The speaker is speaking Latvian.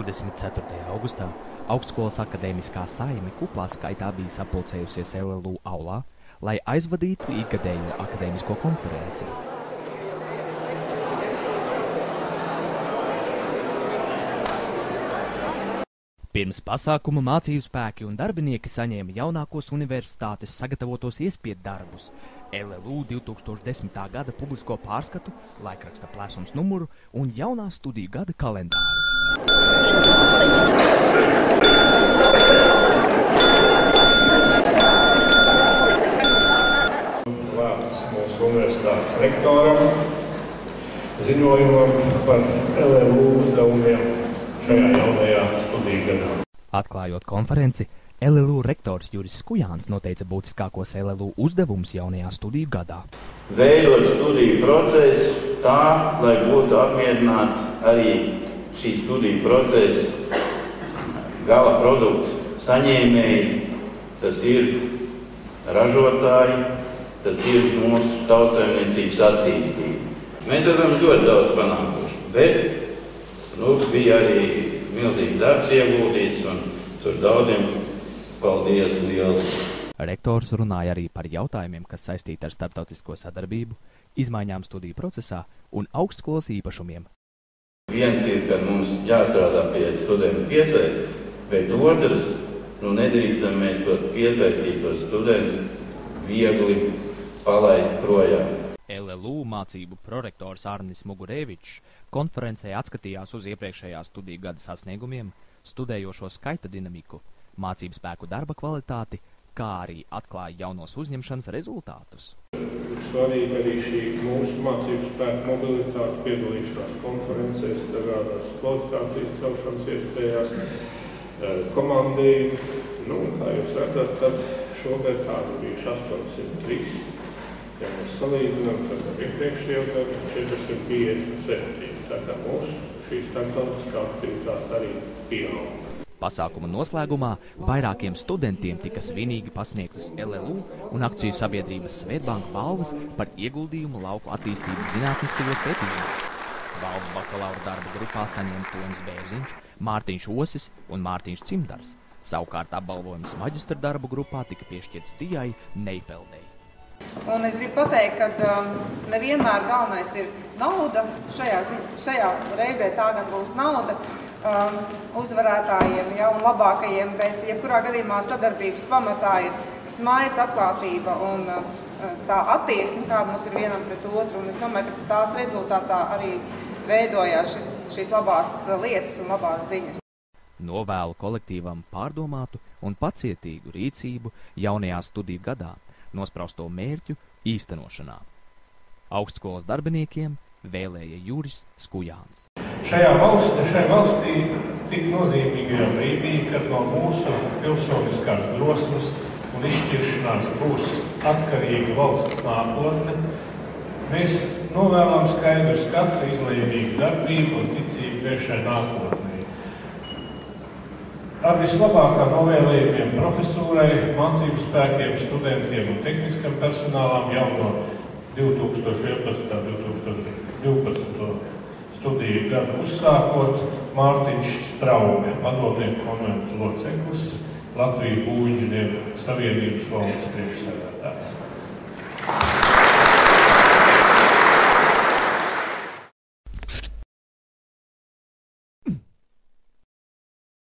24. augustā Augstskolas akadēmiskā saime kuplā skaitā bija sapulcējusies LLU aulā, lai aizvadītu ikgadējo akadēmisko konferenci. Pirms pasākuma mācību spēki un darbinieki saņēma jaunākos universitātes sagatavotos iespiedu darbus, LLU 2010. gada publisko pārskatu, laikraksta plēsums numuru un jaunā studiju gada kalendāru. Vārds mūsu universitātes rektoram ziņojumam par LLU uzdevumiem šajā jaunajā studiju gadā. Atklājot konferenci, LLU rektors Juris Skujāns noteica būtiskākos LLU uzdevumus jaunajā studiju gadā. Veidot studiju procesu tā, lai būtu apmierināti arī šī studiju procesa gala produktu saņēmēji, tas ir ražotāji, tas ir mūsu tautsaimniecības attīstība. Mēs esam ļoti daudz panākuši, bet bija arī milzīgs darbs ieguldīts, un tur daudziem paldies liels. Rektors runāja arī par jautājumiem, kas saistīti ar starptautisko sadarbību, izmaiņām studiju procesā un augstskolas īpašumiem. Viens ir, ka mums jāstrādā pie studentu piesaisti, bet otrs, nedrīkstam mēs tos piesaistītos studentus viegli palaist projām. LLU mācību prorektors Arnis Mugurevičs konferencē atskatījās uz iepriekšējā studiju gada sasniegumiem, studējošo skaita dinamiku, mācību spēku darba kvalitāti, kā arī atklāja jaunos uzņemšanas rezultātus. Svarīgi arī šī mūsu mācību spēku mobilitāte, piedalīšanās konferencēs, dažādās kvalifikācijas celšanas iespējās, komandēji. Kā jūs redzat, tad šogad tādu bijuši 803. Ja mēs salīdzinām, tad ar iepriekšējo gadu 457. Tā mūsu šī starptautiskā aktivitāte arī pieauga. Pasākuma noslēgumā vairākiem studentiem tika svinīgi pasniegtas LLU un akciju sabiedrības Svetbanka balvas par ieguldījumu lauku attīstības zinātniskajos pētījumos. Balvu bakalaura darba grupā saņem Toms Bērziņš, Mārtiņš Osis un Mārtiņš Cimdars. Savukārt apbalvojums maģistra darbu grupā tika piešķirts Tijai Neifeldei. Un es gribu pateikt, ka nevienmēr galvenais ir nauda. Šajā reizē tā gan būs nauda uzvarētājiem, un labākajiem, bet jebkurā gadījumā sadarbības pamatā ir smaids, atklātība un tā attieksme, kāda mums ir vienam pret otru. Un es domāju, ka tās rezultātā arī veidojās šīs labās lietas un labās ziņas. Novēlu kolektīvam pārdomātu un pacietīgu rīcību jaunajā studiju gadā, nosprausto mērķu īstenošanā. Augstskolas darbiniekiem vēlēja Juris Skujāns. Šajā valstī tik nozīmīgajā brīdī, kad no mūsu pilsoniskās drosmes un izšķiršanās būs atkarīga valsts nākotne, mēs novēlam skaidru skatu, izlēmīgu darbību un ticību tiešai nākotnē. Ar vislabākā novēlējumiem profesūrai, mācību spēkiem, studentiem un tehniskam personālam jau no 2011. 2012. studiju gadu uzsākot Mārtiņš Straume, padomnieku konventu loceklis, Latvijas Būvinženieru savienības valdes priekšsēdētājs.